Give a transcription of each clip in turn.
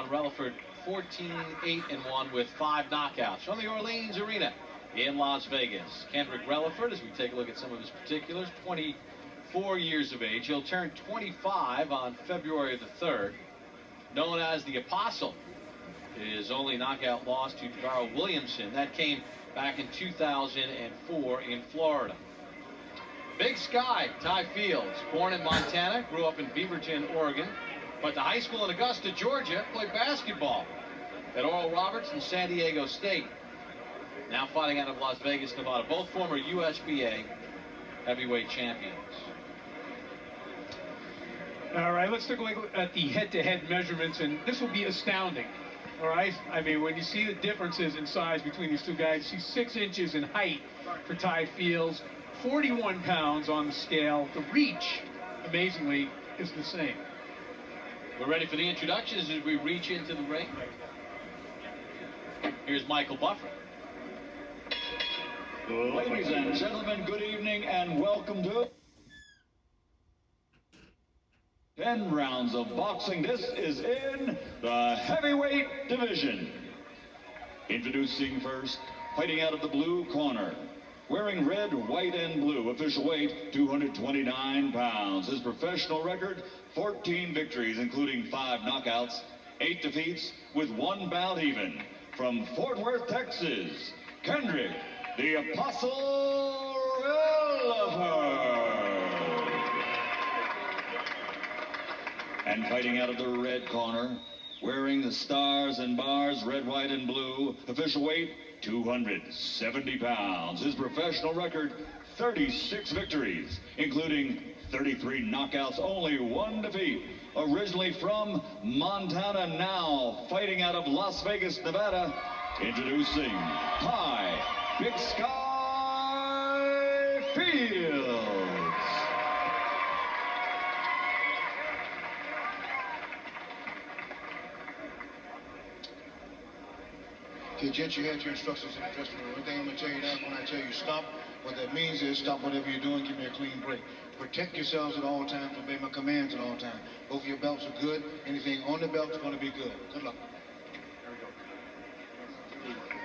Releford 14-8-1 with 5 knockouts from the Orleans Arena in Las Vegas. Kendrick Releford, as we take a look at some of his particulars, 24 years of age. He'll turn 25 on February the 3rd. Known as the Apostle. His only knockout loss to Darrell Williamson. That came back in 2004 in Florida. Big Sky, Ty Fields, born in Montana, grew up in Beaverton, Oregon, but to high school in Augusta, Georgia, played basketball at Oral Roberts and San Diego State. Now fighting out of Las Vegas, Nevada, both former USBA heavyweight champions. All right, let's take a look at the head-to-head measurements, and this will be astounding. All right, I mean, when you see the differences in size between these two guys, she's 6 inches in height for Ty Fields, 41 pounds on the scale. The reach, amazingly, is the same. We're ready for the introductions as we reach into the ring. Here's Michael Buffer. Ladies and gentlemen, good evening and welcome to 10 rounds of boxing. This is in the heavyweight division. Introducing first, fighting out of the blue corner, wearing red, white, and blue, official weight 229 pounds. His professional record, 14 victories, including 5 knockouts, 8 defeats, with 1 bout even. From Fort Worth, Texas, Kendrick, the Apostle Releford. And fighting out of the red corner, wearing the stars and bars, red, white, and blue, official weight 270 pounds. His professional record, 36 victories, including 33 knockouts, only 1 defeat. Originally from Montana, now fighting out of Las Vegas, Nevada, introducing Ty Big Sky Fields. Okay, gents, you had your instructions in the dressing room. Everything I'm going to tell you now, when I tell you stop, what that means is stop whatever you're doing, give me a clean break. Protect yourselves at all times, obey my commands at all times. Both of your belts are good. Anything on the belt is going to be good. Good luck.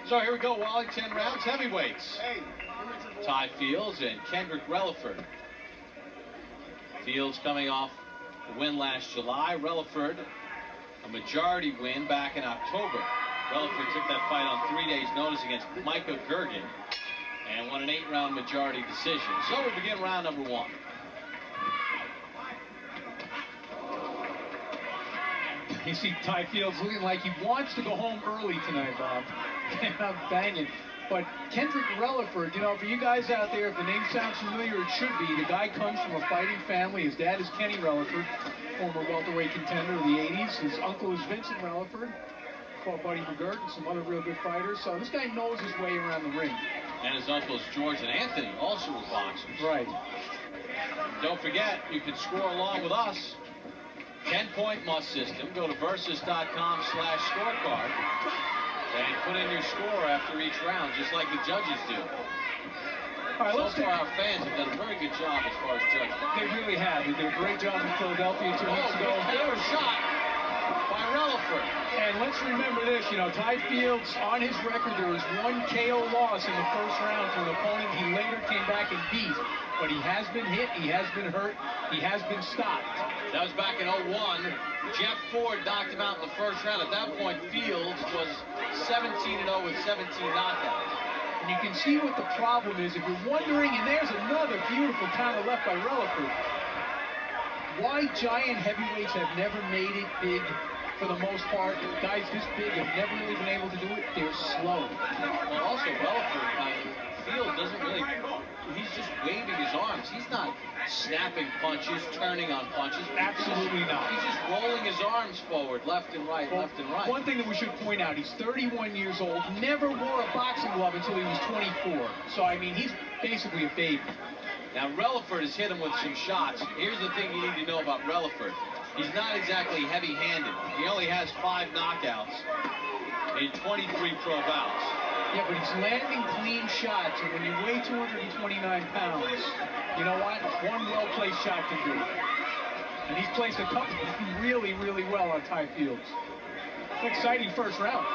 So here we go, Wally, 10 rounds, heavyweights. Ty Fields and Kendrick Releford. Fields coming off the win last July. Releford, a majority win back in October. Releford took that fight on 3 days' notice against Micah Gergen and won an 8-round majority decision. So we begin round number 1. You see Ty Fields looking like he wants to go home early tonight, Bob. I'm banging. But Kendrick Releford, you know, for you guys out there, if the name sounds familiar, it should be. The guy comes from a fighting family. His dad is Kenny Releford, former welterweight contender of the 80s. His uncle is Vincent Releford, fought Buddy McGirt and some other real good fighters. So this guy knows his way around the ring. And his uncles George and Anthony also were boxers. Right. Don't forget, you can score along with us. 10-point must system. Go to versus.com/scorecard and put in your score after each round, just like the judges do. All right, so far, our fans have done a very good job as far as judging. They really have. They did a great job in Philadelphia 2 weeks ago. Good shot by Releford. And let's remember this, you know, Ty Fields, on his record, there was 1 KO loss in the first round to an opponent he later came back and beat. But he has been hit, he has been hurt, he has been stopped. That was back in 01. Jeff Ford knocked him out in the first round. At that point, Fields was 17-0 with 17 knockouts. And you can see what the problem is. If you're wondering, and there's another beautiful counter left by Releford, why giant heavyweights have never made it big for the most part. Guys this big have never really been able to do it. They're slow. And also, Releford, Field doesn't really, he's just waving his arms. He's not snapping punches, turning on punches. Absolutely not. He's just rolling his arms forward, left and right, left and right. One thing that we should point out, he's 31 years old, never wore a boxing glove until he was 24. So, I mean, he's basically a baby. Now, Releford has hit him with some shots. Here's the thing you need to know about Releford. He's not exactly heavy-handed. He only has 5 knockouts in 23 pro bouts. Yeah, but he's landing clean shots, and when you weigh 229 pounds, you know what? One well-placed shot can do it. And he's placed a couple really, really well on Ty Fields. exciting first round.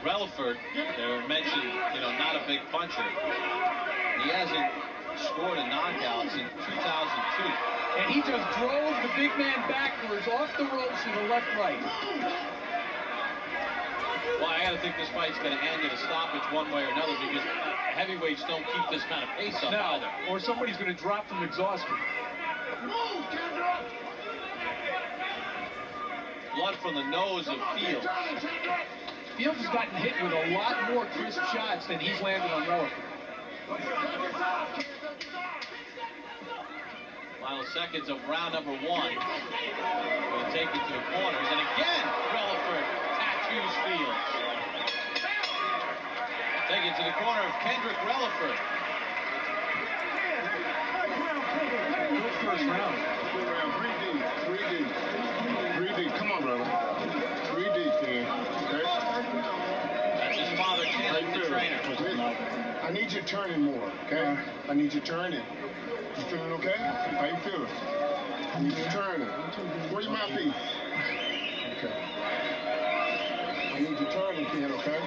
Releford, they mentioned, not a big puncher. He hasn't scored a knockout since 2002. And he just drove the big man backwards off the ropes to the left-right. Well, I got to think this fight's going to end in a stoppage one way or another because heavyweights don't keep this kind of pace up either. Or somebody's going to drop from exhaustion. Blood from the nose of Fields. Fields has gotten hit with a lot more crisp shots than he's landed on Releford. Final seconds of round number 1. Going to take it to the corners. And again, Releford tattoos Fields. Take it to the corner of Kendrick Releford. Good first round. 3 deep. Come on, brother. 3 deep, man. Okay? That's his father, Kendrick, the trainer. I need you turning more, okay? I need you turning. You feeling okay? How you feeling? I need you turning. Where your mouthpiece? Okay. I need you turning, kid, okay?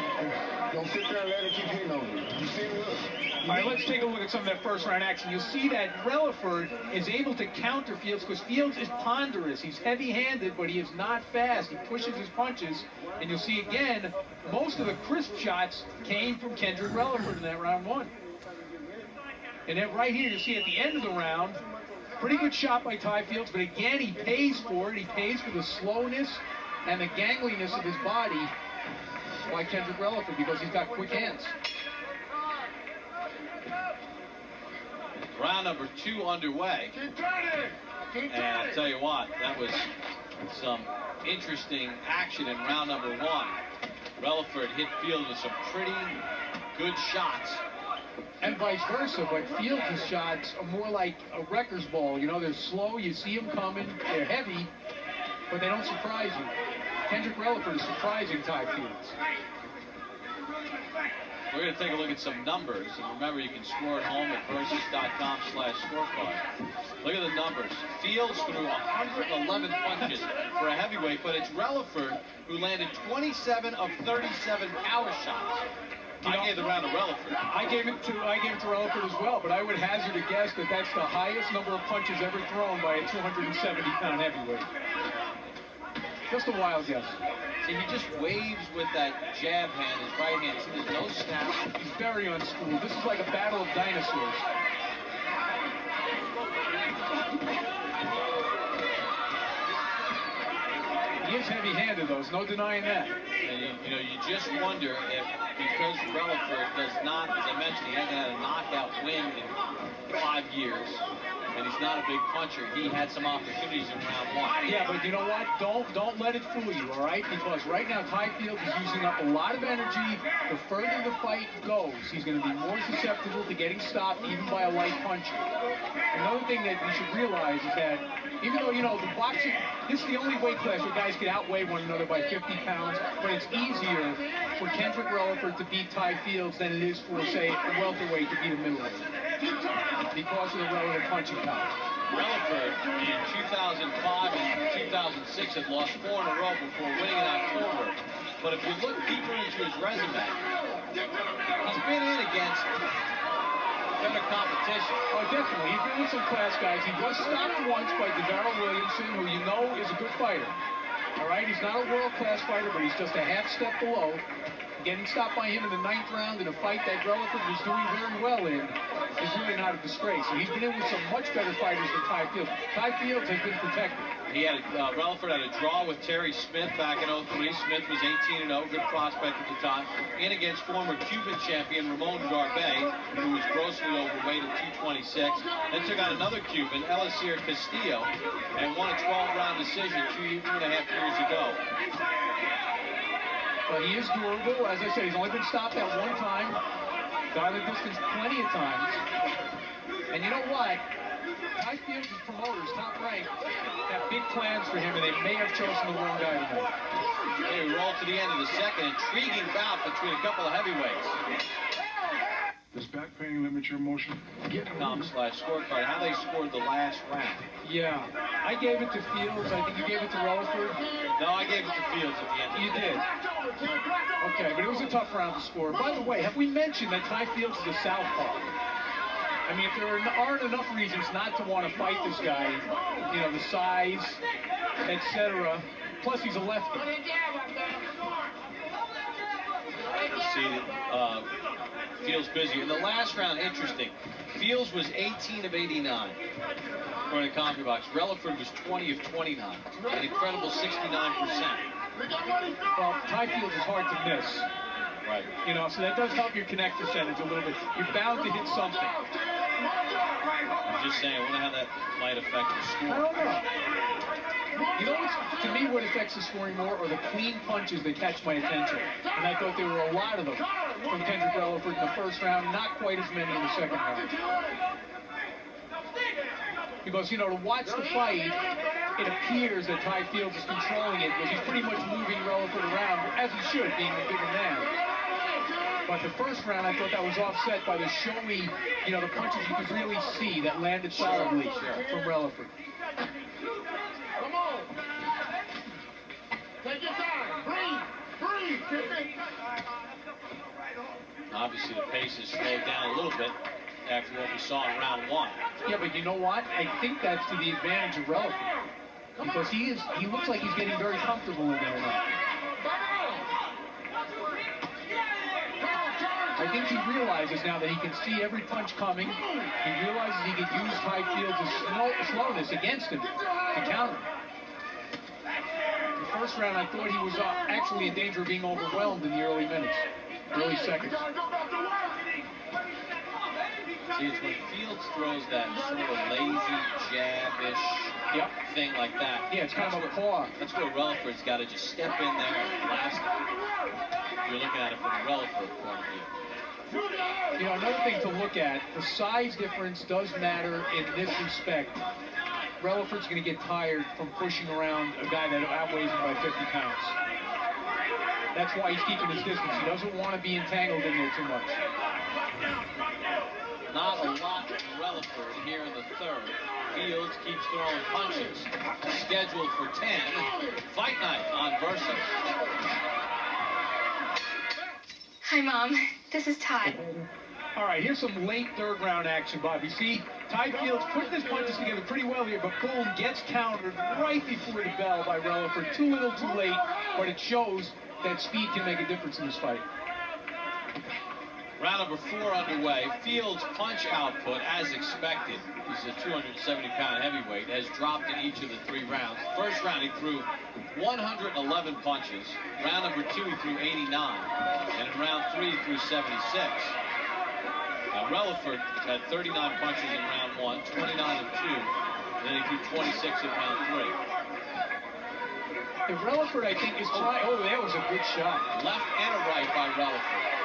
Don't sit there and let it keep hitting on you. You see me? Look. All right, let's take a look at some of that first round action. You'll see that Releford is able to counter Fields because Fields is ponderous. He's heavy-handed, but he is not fast. He pushes his punches, and you'll see again, most of the crisp shots came from Kendrick Releford in that round 1. And then right here, you'll see at the end of the round, pretty good shot by Ty Fields, but again, he pays for it. He pays for the slowness and the gangliness of his body by Kendrick Releford because he's got quick hands. Round number 2 underway. And I'll tell you what, that was some interesting action in round number 1. Releford hit Fields with some pretty good shots. And vice versa, but Fields' shots are more like a wrecker's ball. They're slow, you see them coming, they're heavy, but they don't surprise you. Kendrick Releford is surprising Ty Fields. We're going to take a look at some numbers. And remember, you can score at home at versus.com/scorecard. Look at the numbers. Fields threw 111 punches for a heavyweight, but it's Releford who landed 27 of 37 power shots. I gave the round to Releford. I gave it to Releford as well, but I would hazard a guess that that's the highest number of punches ever thrown by a 270-pound heavyweight. Just a wild guess. See, he just waves with that jab hand, his right hand. See, there's no snap. He's very unschooled. This is like a battle of dinosaurs. He is heavy-handed, though. There's no denying that. And you just wonder if, because Releford does not, as I mentioned, he hasn't had a knockout win in 5 years, and he's not a big puncher. He had some opportunities in round 1. Yeah, but you know what? Don't let it fool you, all right? Because right now, Ty Fields is using up a lot of energy. The further the fight goes, he's going to be more susceptible to getting stopped, even by a light puncher. Another thing that we should realize is that even though, the boxing, this is the only weight class where guys can outweigh one another by 50 pounds, but it's easier for Kendrick Releford to beat Ty Fields than it is for, say, a welterweight to beat a middleweight because of the relative punching power. Releford in 2005 and 2006 had lost 4 in a row before winning in October. But if you look deeper into his resume, he's been in against better competition. Oh, definitely. He's been with some class guys. He was stopped once by Darrell Williamson, who is a good fighter. All right, he's not a world-class fighter, but he's just a half step below. Getting stopped by him in the 9th round in a fight that Releford was doing very well in is really not a disgrace. So he's been in with some much better fighters than Ty Fields. Ty Fields has been protected. He had Releford had a draw with Terry Smith back in 03. Smith was 18-0, good prospect at the time. In against former Cuban champion Ramon Garbey, who was grossly overweight at 226. Then took out another Cuban, Eliezer Castillo, and won a 12-round decision 2.5 years ago. But he is durable. As I said, he's only been stopped that one time. Got the distance plenty of times. And you know what? Ty Fields' promoters, Top Rank, have big plans for him, and they may have chosen the wrong guy tonight. We roll to the end of the second. Intriguing bout between a couple of heavyweights. Does back pain limit your motion? .com/scorecard. How they scored the last round. Yeah. I gave it to Fields. I think you gave it to Releford. No, I gave it to Fields at the end of You the day. did. Okay, but it was a tough round to score. By the way, have we mentioned that Ty Fields is a southpaw? I mean, if there aren't enough reasons not to want to fight this guy, you know, the size, etc. Plus, he's a lefty. See, Fields busy. In the last round, interesting. Fields was 18 of 89. According to Coffee Box. Releford was 20 of 29. An incredible 69%. Well, Ty Fields is hard to miss. Right. You know, so that does help your connect percentage a little bit. You're bound to hit something. I'm just saying, I wonder how that might affect the score. I don't know. You know, to me, what affects the scoring more are the clean punches that catch my attention. And I thought there were a lot of them from Kendrick Releford in the first round, not quite as many in the second round. Because, you know, to watch the fight, it appears that Ty Fields is controlling it because he's pretty much moving Releford around, as he should, being the bigger man. But the first round, I thought that was offset by the showy, you know, the punches you could really see that landed solidly from Releford. Come on. Take your time. Breathe. Obviously, the pace has slowed down a little bit after what we saw in round one. Yeah, but you know what? I think that's to the advantage of Releford. Because he looks like he's getting very comfortable in there now. I think he realizes now that he can see every punch coming. He realizes he can use Ty Fields' slowness against him to counter him. The first round, I thought he was actually in danger of being overwhelmed in the early minutes, early seconds. See, it's when Fields throws that sort of lazy, jab-ish thing like that. Yeah, it's kind of a paw. That's where Releford's got to just step in there and blast it. You're looking at it from the Releford point of view. You know, another thing to look at, the size difference does matter in this respect. Releford's going to get tired from pushing around a guy that outweighs him by 50 pounds. That's why he's keeping his distance. He doesn't want to be entangled in there too much. Not a lot of Releford here in the third. Fields keeps throwing punches. Scheduled for 10. Fight night on Versa. Hi, Mom. This is Ty. All right, here's some late third round action, Bob. You see, Ty Fields putting his punches together pretty well here, but boom, gets countered right before the bell by Releford. Too little, too late, but it shows that speed can make a difference in this fight. Round number 4 underway. Fields' punch output, as expected, he's a 270-pound heavyweight, has dropped in each of the 3 rounds. First round, he threw 111 punches. Round number 2, he threw 89. And in round 3, he threw 76. Now, Releford had 39 punches in round 1, 29 of 2. And then he threw 26 in round 3. If Releford, I think, is trying... Oh, that was a good shot. Left and a right by Releford.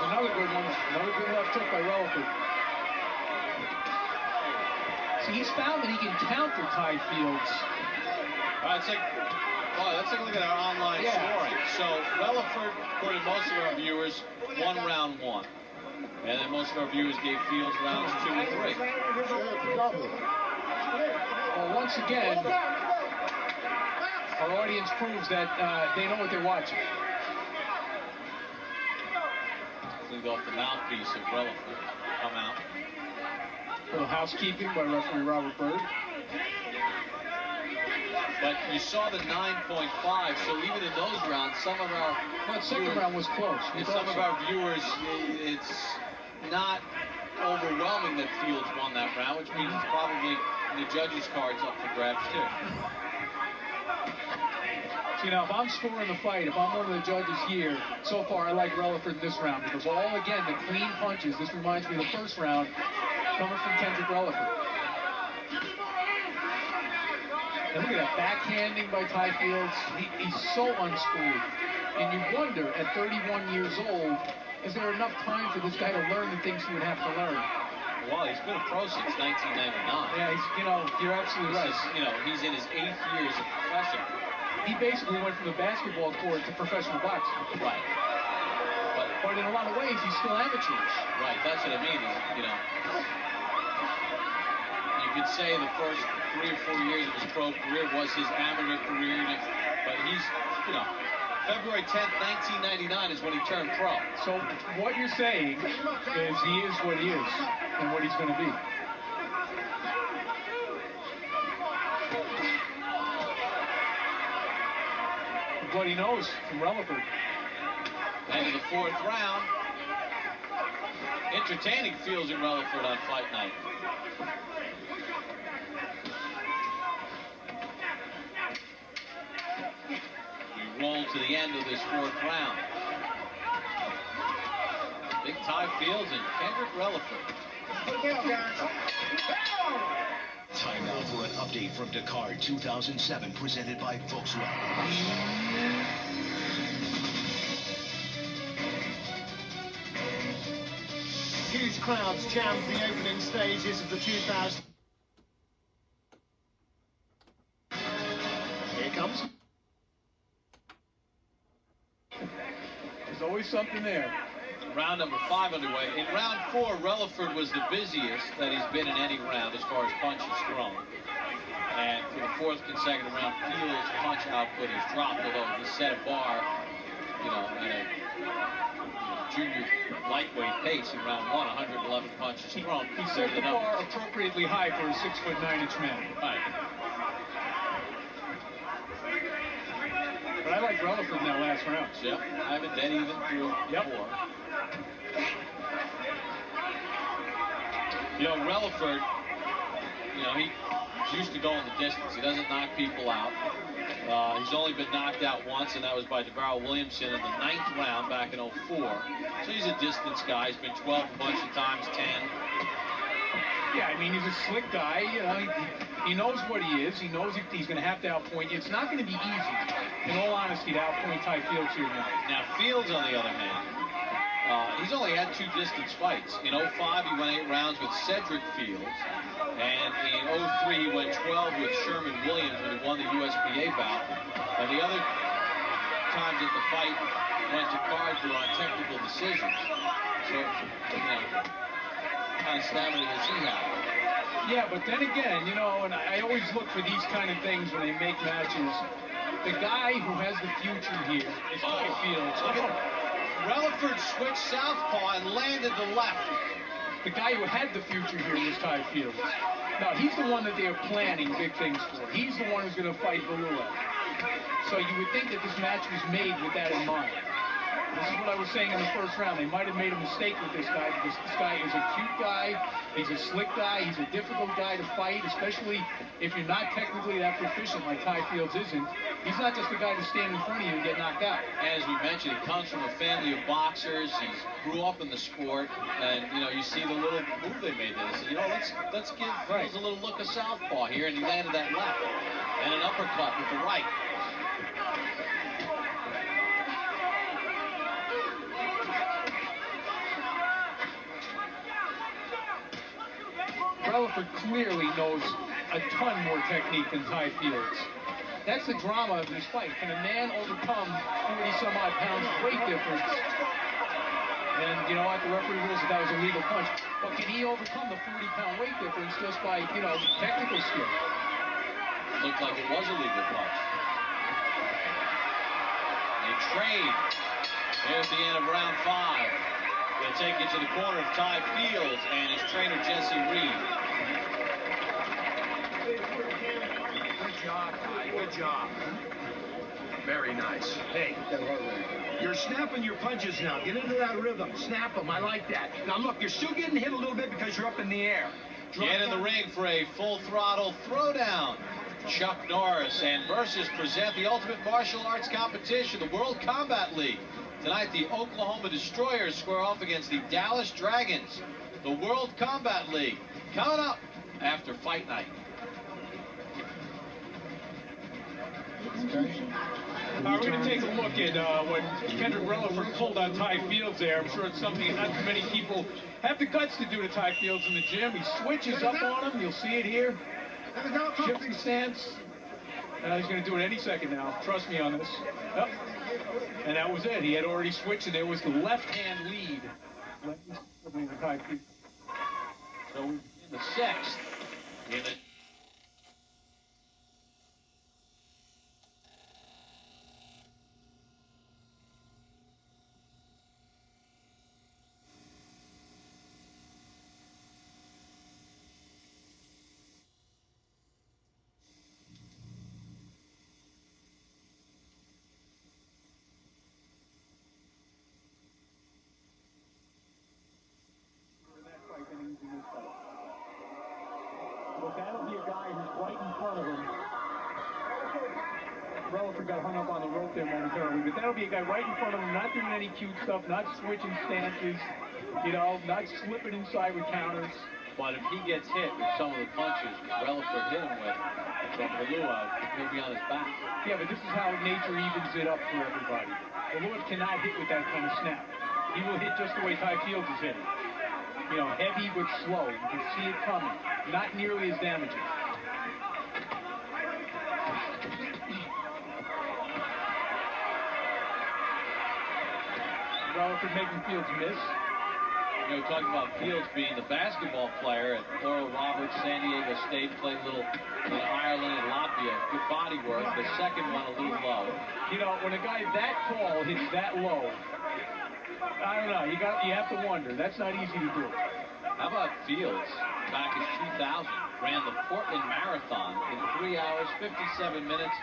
Another good one. Another good left hook by Releford. See, he's found that he can counter Ty Fields. All right, let's take a look at our online scoring. So, Releford, according to most of our viewers, won round 1. And then most of our viewers gave Fields rounds 2 and 3. Well, once again, our audience proves that they know what they're watching. Leave off the mouthpiece of Releford. Come out. A little housekeeping by referee Robert Bird. But you saw the 9.5, so even in those rounds, some of our... Well, the second round was close. Some of our viewers, it's not overwhelming that Fields won that round, which means it's probably the judges' cards up for grabs, too. You know, if I'm scoring the fight, if I'm one of the judges here, so far I like Releford in this round because again, the clean punches. This reminds me of the first round coming from Kendrick Releford. And look at that backhanding by Ty Fields. He's so unschooled. And you wonder, at 31 years old, is there enough time for this guy to learn the things he would have to learn? Well, he's been a pro since 1999. Yeah, you're absolutely right. He's in his 8th year as a professional. he basically went from the basketball court to professional boxing. Right. But in a lot of ways, he's still amateurish. Right, that's what I mean. You know, you could say the first 3 or 4 years of his pro career was his amateur career, but he's, you know, February 10th, 1999 is when he turned pro. So what you're saying is he is what he is and what he's going to be. What he knows from Releford. End of the 4th round. Entertaining Fields and Releford on fight night. We roll to the end of this 4th round. Big Ty Fields and Kendrick Releford. Time now for an update from Dakar 2007, presented by Volkswagen. Huge crowds jammed the opening stages of the 2000. Here comes. There's always something there. Round number 5 underway. In round 4, Releford was the busiest that he's been in any round as far as punches thrown. And for the 4th consecutive round, Fields' punch output has dropped, although he set a bar, you know, at a junior lightweight pace in round 1, 111 punches thrown. He set the bar appropriately high for a 6'9" man. Right. But I like Releford in that last round. Yep, I have it dead even through 4. You know, Releford, you know, he's used to going the distance. He doesn't knock people out. He's only been knocked out once, and that was by DeVarrell Williamson in the 9th round back in 04. So he's a distance guy. He's been 12 a bunch of times, 10. Yeah, I mean, he's a slick guy. You know, he knows what he is. He knows he's going to have to outpoint you. It's not going to be easy, in all honesty, to outpoint Ty Fields here now. Now, Fields, on the other hand, he's only had 2 distance fights. In 05, he went 8 rounds with Cedric Fields. And in 03, he went 12 with Sherman Williams when he won the USPA bout. And the other times that the fight went to cards were on technical decisions. So, you know, kind of stamina does he have? Yeah, but then again, you know, and I always look for these kind of things when they make matches. The guy who has the future here is Ty Fields. Look at Releford switched southpaw and landed the left. The guy who had the future here was Ty Fields. Now, he's the one that they're planning big things for. He's the one who's going to fight Valula. So you would think that this match was made with that in mind. This is what I was saying in the 1st round. They might have made a mistake with this guy because this guy is a cute guy. He's a slick guy. He's a difficult guy to fight, especially if you're not technically that proficient like Ty Fields isn't. He's not just a guy to stand in front of you and get knocked out. As we mentioned, he comes from a family of boxers. He grew up in the sport, and you know, you see the little move they made there. They said, you know, let's give Fields a little look of southpaw here, and he landed that left and an uppercut with the right. Releford clearly knows a ton more technique than Ty Fields. That's the drama of this fight. Can a man overcome 40-some-odd pounds weight difference? And, you know what, the referee rules that was a legal punch. But can he overcome the 40-pound weight difference just by, you know, technical skill? Looked like it was a legal punch. They trade. There's the end of round 5. They'll take you to the corner of Ty Fields and his trainer, Jesse Reed. Good job, Ty. Good job. Very nice. Hey, you're snapping your punches now. Get into that rhythm. Snap them. I like that. Now, look, you're still getting hit a little bit because you're up in the air. Get in the ring for a full throttle throwdown. Chuck Norris and Versus present the Ultimate Martial Arts Competition, the World Combat League. Tonight, the Oklahoma Destroyers square off against the Dallas Dragons. The World Combat League coming up after fight night. Okay. We're going to take a look at what Kendrick Releford pulled on Ty Fields there. I'm sure it's something not too many people have the guts to do to Ty Fields in the gym. He switches up on him. You'll see it here. Shifts the stance. He's going to do it any second now. Trust me on this. Yep. And that was it. He had already switched, and there was the left-hand lead. So in the sixth, in the But that'll be a guy who's right in front of him. Releford got hung up on the rope there momentarily, but that'll be a guy right in front of him, not doing any cute stuff, not switching stances, you know, not slipping inside with counters. But if he gets hit with some of the punches Releford hit him with from Belua, he'll be on his back. Yeah, but this is how nature evens it up for everybody. Belua cannot hit with that kind of snap. He will hit just the way Ty Fields is hitting. You know, heavy but slow. You can see it coming. Not nearly as damaging. Releford making Fields miss. You know, talking about Fields being the basketball player at Oral Roberts, San Diego State, played a little in Ireland and Latvia. Good body work. The second one a little low. You know, when a guy that tall hits that low, I don't know. You have to wonder. That's not easy to do. How about Fields? Back in 2000, ran the Portland Marathon in 3 hours, 57 minutes,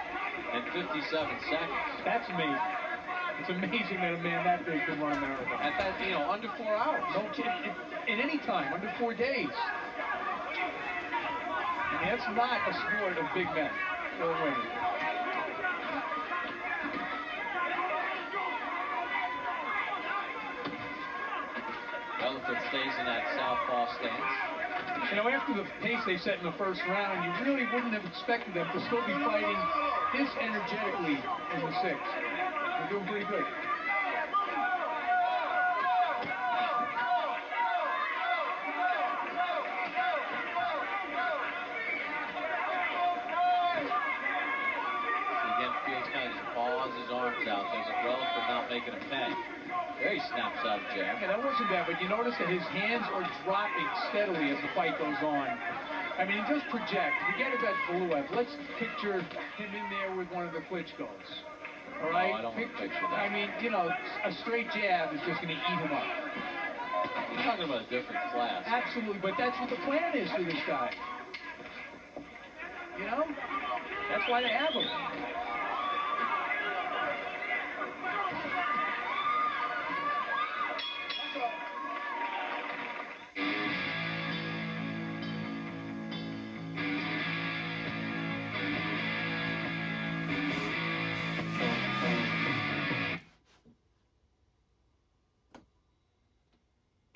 and 57 seconds. That's amazing. It's amazing that a man that big can run a marathon. At that, you know, under 4 hours. No kidding. In any time, under 4 days. I mean, that's not a sport of big men. No way. Releford stays in that southpaw stance. You know, after the pace they set in the first round, you really wouldn't have expected them to still be fighting this energetically in the sixth. They're doing pretty good. Again, Fields kind of just paws his arms out. There's a Releford not making a peg. There he snaps out a jab. Yeah, that wasn't bad, but you notice that his hands are dropping steadily as the fight goes on. I mean, just project. Forget about Belua. Let's picture him in there with one of the Klitschkos. All right? No, I don't want to picture that. I mean, you know, a straight jab is just going to eat him up. You're talking about a different class. Absolutely, but that's what the plan is for this guy. You know? That's why they have him.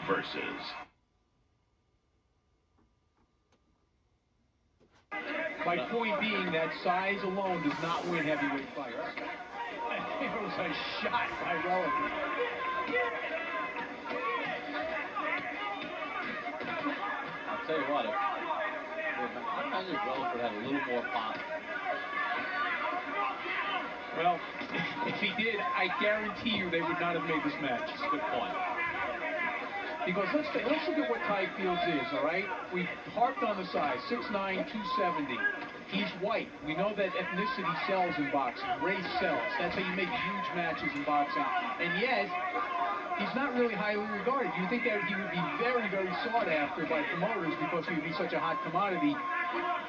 Versus. My point being that size alone does not win heavyweight fights. It was a shot by Releford. I'll tell you what, I imagine if Releford had a little more pop. Well, if he did, I guarantee you they would not have made this match. That's a good point. Because let's look at what Ty Fields is, all right? We've harped on the size, 6'9", 270. He's white. We know that ethnicity sells in boxing. Race sells. That's how you make huge matches in boxing. And yet, he's not really highly regarded. You think that he would be very, very sought after by promoters because he would be such a hot commodity.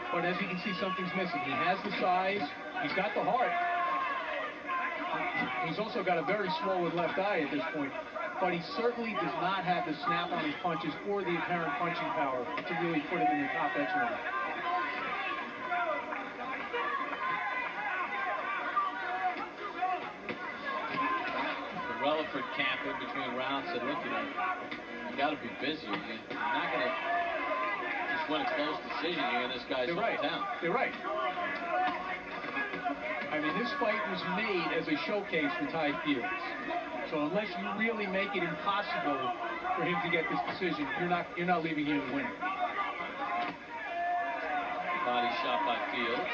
But as you can see, something's missing. He has the size. He's got the heart. He's also got a very swollen left eye at this point. But he certainly does not have the snap on his punches or the apparent punching power to really put him in the top echelon. The Releford camp in between rounds said, look, you got to be busy. You're not going to just win a close decision here in this guy's hometown. They're right. I mean, this fight was made as a showcase for Ty Fields. So unless you really make it impossible for him to get this decision, you're not leaving here to win it. Body shot by Fields.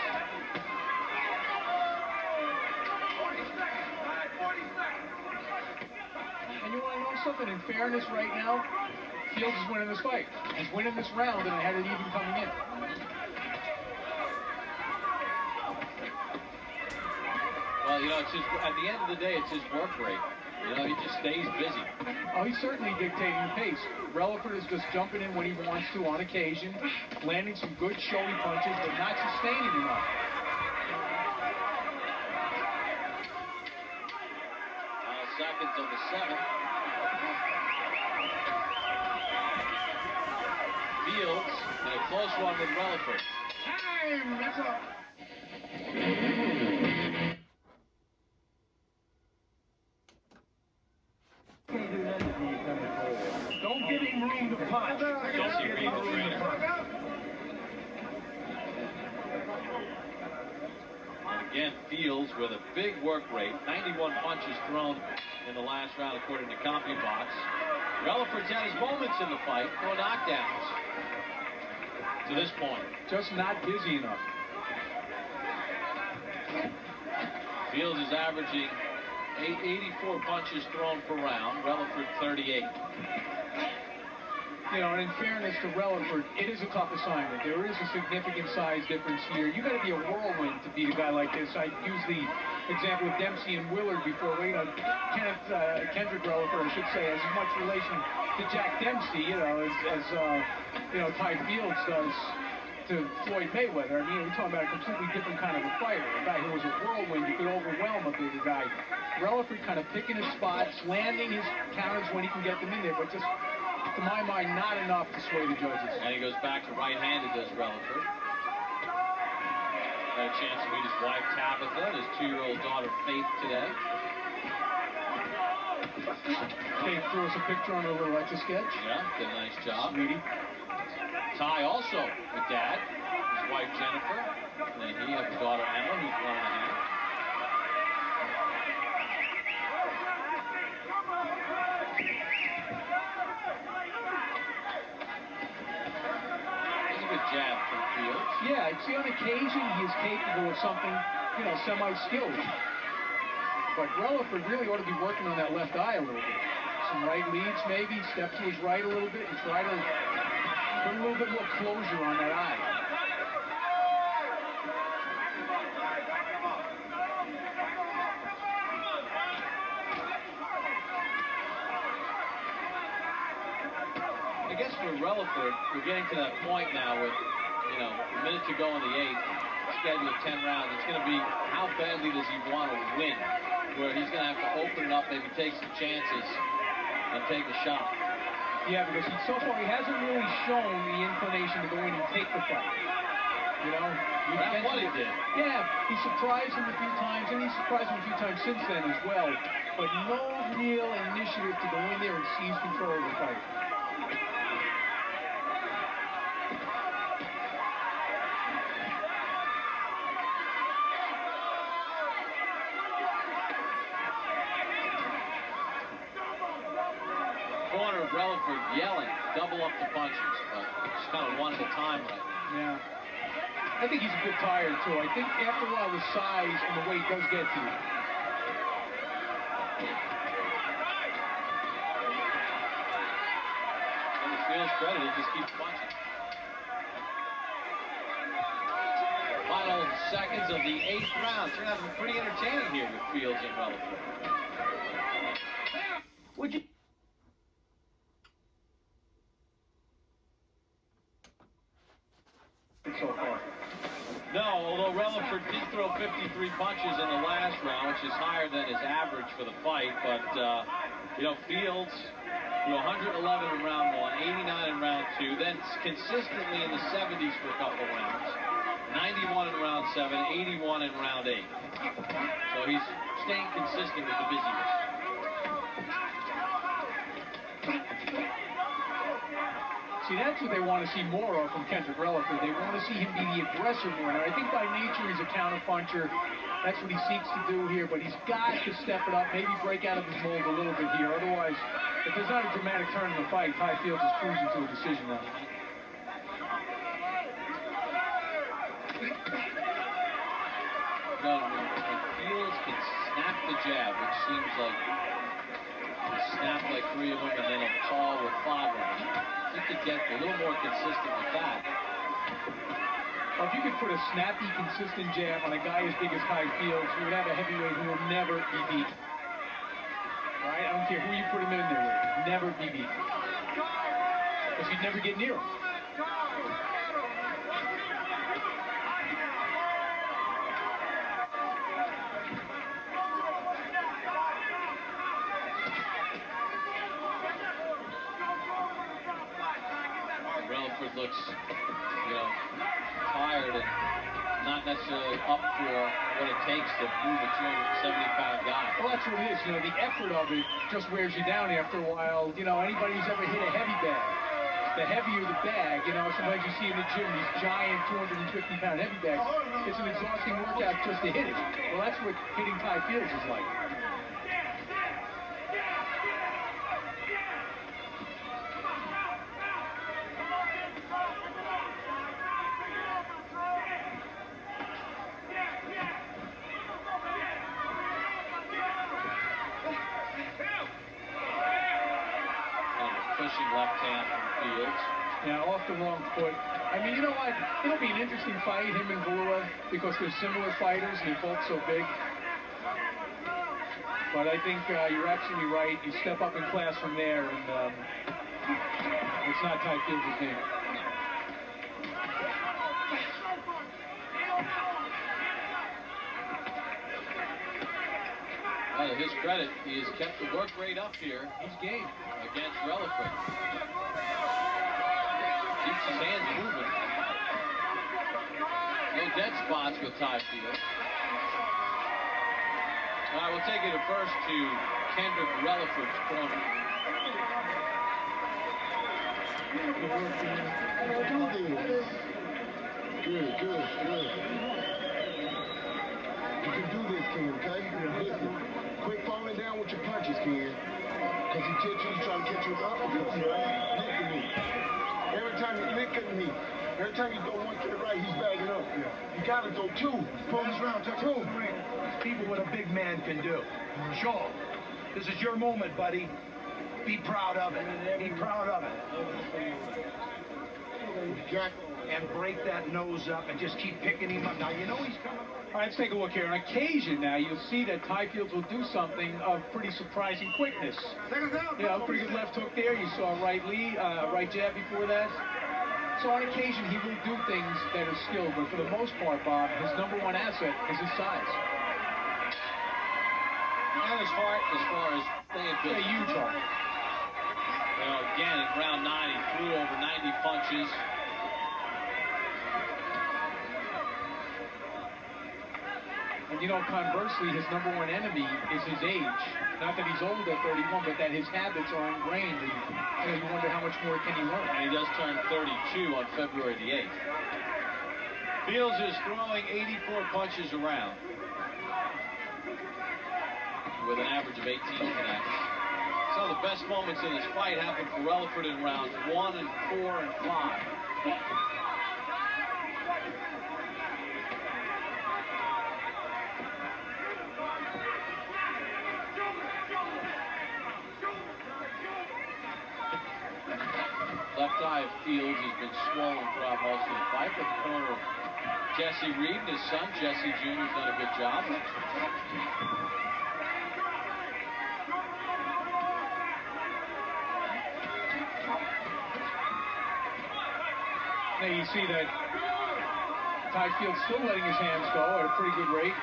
And you want to know something? In fairness, right now, Fields is winning this fight. He's winning this round, and I had it even coming in. Well, you know, it's just, at the end of the day, it's his work rate. You know, he just stays busy. Oh, he's certainly dictating the pace. Releford is just jumping in when he wants to on occasion, landing some good showy punches, but not sustaining enough. Seconds of the 7th. Fields in a close one with Releford. Time! That's up. Don't give him room to punch. Don't see Reed, the trainer. And again, Fields with a big work rate. 91 punches thrown in the last round, according to CompuBox. Releford's had his moments in the fight, no knockdowns to this point. Just not busy enough. Fields is averaging 84 punches thrown per round. Releford 38. You know, and in fairness to Releford, it is a tough assignment. There is a significant size difference here. You got to be a whirlwind to beat a guy like this. I used the example of Dempsey and Willard before. You know, Kendrick Releford, I should say, has as much relation to Jack Dempsey, you know, as you know, Ty Fields does to Floyd Mayweather. I mean, we're talking about a completely different kind of a fighter. A guy who was a whirlwind, you could overwhelm a bigger guy. Releford kind of picking his spots, landing his counters when he can get them in there, but just, to my mind, not enough to sway the judges. And he goes back to right-handed, does Releford. Had a chance to meet his wife, Tabitha, and his 2-year-old daughter, Faith, today. Faith threw us a picture on a little Etch-a-Sketch. Yeah, did a nice job. Sweetie. Ty also with Dad, his wife, Jennifer, and then he has a daughter, Emma, who's 1.5. Jab from Fields. Yeah, see, on occasion he is capable of something, you know, semi-skilled. But Releford really ought to be working on that left eye a little bit. Some right leads, maybe, step to his right a little bit and try to put a little bit more closure on that eye. I guess for Releford, we're getting to that point now with, you know, a minute to go in the 8th, scheduled 10 rounds. It's going to be how badly does he want to win, where he's going to have to open it up, maybe take some chances and take a shot. Yeah, because so far he hasn't really shown the inclination to go in and take the fight. You know? That's what he did. Yeah, he surprised him a few times, and he surprised him a few times since then as well. But no real initiative to go in there and seize control of the fight. Corner of Releford yelling, double up the punches, but just kind of one at a time right now. Yeah. I think he's a bit tired, too. I think after a while the size and the weight does get to you. And to Fields' credit, he just keeps punching. Final seconds of the 8th round. It's going to have to be pretty entertaining here with Fields and Releford. Would you... so far? No, although Releford did throw 53 punches in the last round, which is higher than his average for the fight. But, you know, Fields threw 111 in round 1, 89 in round 2, then consistently in the 70s for a couple of rounds. 91 in round 7, 81 in round 8. So he's staying consistent with the busyness. See, that's what they want to see more of from Kendrick Releford. They want to see him be the aggressor more. Now, I think by nature he's a counterpuncher. That's what he seeks to do here, but he's got to step it up, maybe break out of his mold a little bit here. Otherwise, if there's not a dramatic turn in the fight, Ty Fields is cruising to a decision now. No, when Fields can snap the jab, which seems like a snap like 3 of them and then a call with 5 of them. You could get a little more consistent with that. Well, if you could put a snappy, consistent jab on a guy as big as Ty Fields, you would have a heavyweight who will never be beat. Right? I don't care who you put him in there with. Never be beat. Because you'd never get near him. Releford looks, tired and not necessarily up for what it takes to move a 270-pound guy. Well, that's what it is. The effort of it just wears you down after a while. Anybody who's ever hit a heavy bag, the heavier the bag, sometimes you see in the gym these giant 250-pound heavy bags. It's an exhausting workout just to hit it. Well, that's what hitting Ty Fields is like. Left hand from Fields. Yeah, off the wrong foot. I mean, you know what? It'll be an interesting fight, him and Valua, because they're similar fighters and they're both so big. But I think you're absolutely right. You step up in class from there, and it's not Ty Fields' name. Well, to his credit, he has kept the work rate up here. He's game against Releford. Keeps his hands moving. No dead spots with Ty Fields. All right, we'll take it at first to Kendrick Releford's corner. Good. You can do this, Ken, okay? Listen, quit falling down with your punches, Ken. Because he's trying to catch you with uppercuts, right? Look at me. Every time you look at me, every time you throw one to the right, he's bagging up. You got to throw 2. Pull this round, touch 2. People what a big man can do. Joel, this is your moment, buddy. Be proud of it. Be proud of it. And break that nose up and just keep picking him up. Now, you know he's coming. All right, let's take a look here. On occasion now, you'll see that Ty Fields will do something of pretty surprising quickness. Pretty good left hook there. You saw right jab before that. So on occasion, he will do things that are skilled, but for the most part, Bob, his number one asset is his size. And his heart, as far as playing a huge heart. Again, in round 9, he threw over 90 punches. And conversely, his number one enemy is his age. Not that he's old at 31, but that his habits are ingrained. And you wonder how much more can he learn. And he does turn 32 on February the 8th. Fields is throwing 84 punches around with an average of 18 connects. Some of the best moments in this fight happened for Releford in rounds 1 and 4 and 5. Left eye of Fields has been swollen throughout most of the fight, but the corner of Jesse Reed and his son, Jesse Jr., has done a good job. Now you see that Ty Fields still letting his hands go at a pretty good rate.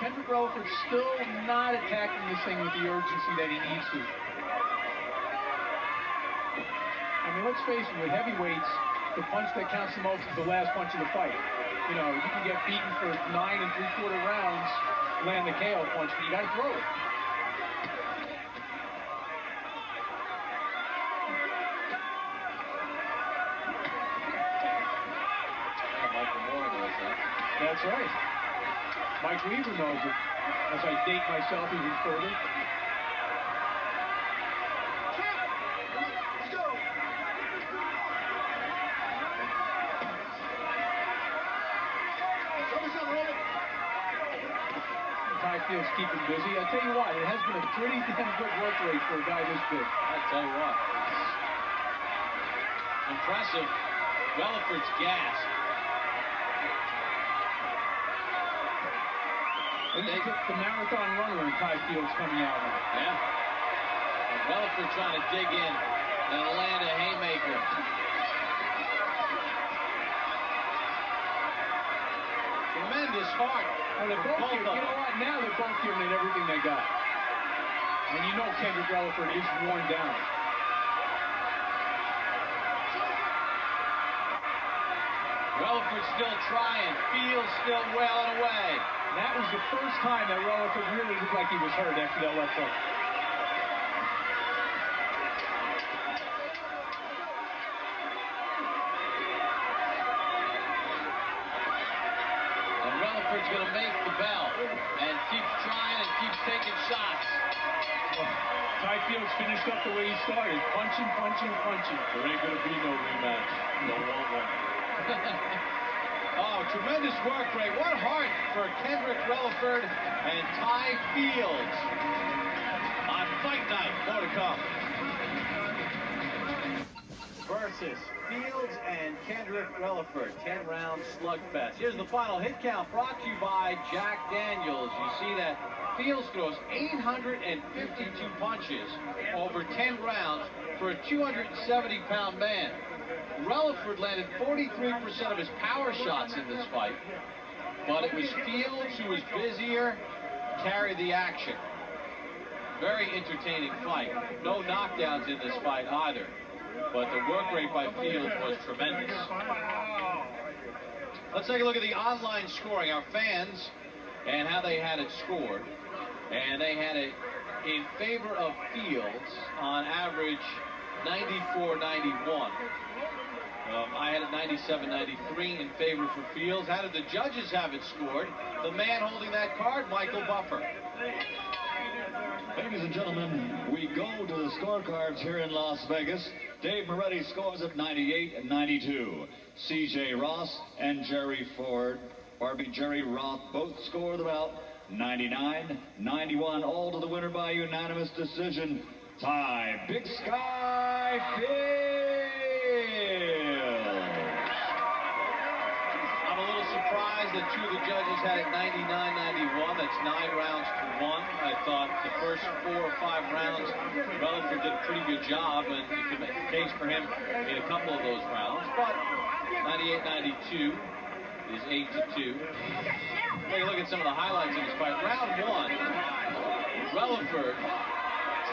Kendrick Releford still not attacking this thing with the urgency that he needs to. I mean, let's face it, with heavyweights, the punch that counts the most is the last punch of the fight. You can get beaten for 9 3/4 rounds, land the KO punch, but you got to throw it. That's right. Mike Weaver knows it, as I date myself even further. Fields keep him busy. I tell you what, it has been a pretty damn good work rate for a guy this big. I tell you what, it's impressive. Releford's gassed. The marathon runner in Ty Fields coming out now. Yeah. And Releford trying to dig in and land a haymaker. Tremendous heart. Well, they're both Both here. of You know them. what? Now they're both giving it everything they got. And you know Kendrick Releford is worn down. Releford still trying. Fields still wailing away. That was the first time that Releford really looked like he was hurt after that left hook. And Releford's going to make the bell and keeps trying and keeps taking shots. Ty Fields finished up the way he started. Punching, punching, punching. There ain't going to be no rematch. Don't want one. Oh, tremendous work rate. What heart for Kendrick Releford and Ty Fields on fight night. More to come. Versus Fields and Kendrick Releford. 10-round slugfest. Here's the final hit count brought to you by Jack Daniels. You see that Fields throws 852 punches over 10 rounds for a 270-pound man. Releford landed 43% of his power shots in this fight, but it was Fields who was busier, carried the action. Very entertaining fight. No knockdowns in this fight either, but the work rate by Fields was tremendous. Let's take a look at the online scoring, our fans, and how they had it scored. And they had it in favor of Fields on average 94-91. I had it 97-93 in favor for Fields. How did the judges have it scored? The man holding that card, Michael Buffer. Ladies and gentlemen, we go to the scorecards here in Las Vegas. Dave Moretti scores at 98-92. C.J. Ross and Jerry Roth both score the bout 99-91. All to the winner by unanimous decision. Ty Big Sky Fields. I'm a little surprised that two of the judges had it 99-91. That's 9 rounds to 1. I thought the first 4 or 5 rounds, Releford did a pretty good job, and you could make a case for him in a couple of those rounds. But 98-92 is 8-2. Take a look at some of the highlights in this fight. Round 1, Releford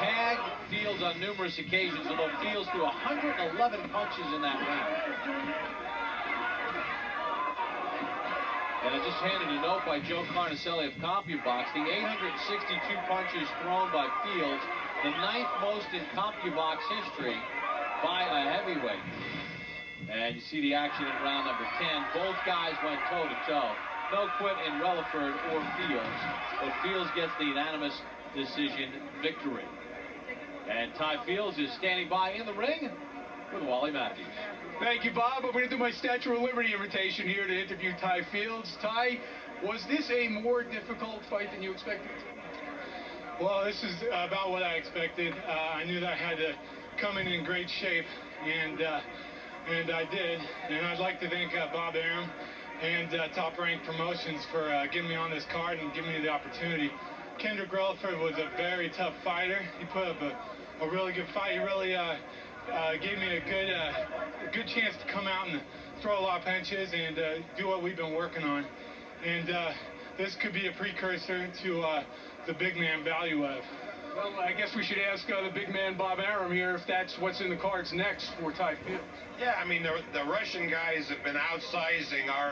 tagged Fields on numerous occasions, although Fields threw 111 punches in that round. And I just handed a note by Joe Carnicelli of CompuBox. The 862 punches thrown by Fields, the 9th most in CompuBox history by a heavyweight. And you see the action in round number 10. Both guys went toe-to-toe. No quit in Releford or Fields, but Fields gets the unanimous decision victory. And Ty Fields is standing by in the ring with Wally Matthews. Thank you, Bob. I'm going to do my Statue of Liberty invitation here to interview Ty Fields. Ty, was this a more difficult fight than you expected? Well, this is about what I expected. I knew that I had to come in great shape, and I did. And I'd like to thank Bob Arum and Top Rank Promotions for getting me on this card and giving me the opportunity. Kendrick Releford was a very tough fighter. He put up a really good fight. He really gave me a good chance to come out and throw a lot of punches and do what we've been working on. And this could be a precursor to the big man Valuev. Well, I guess we should ask the big man Bob Arum here if that's what's in the cards next for Ty Fields. Yeah, I mean, the Russian guys have been outsizing our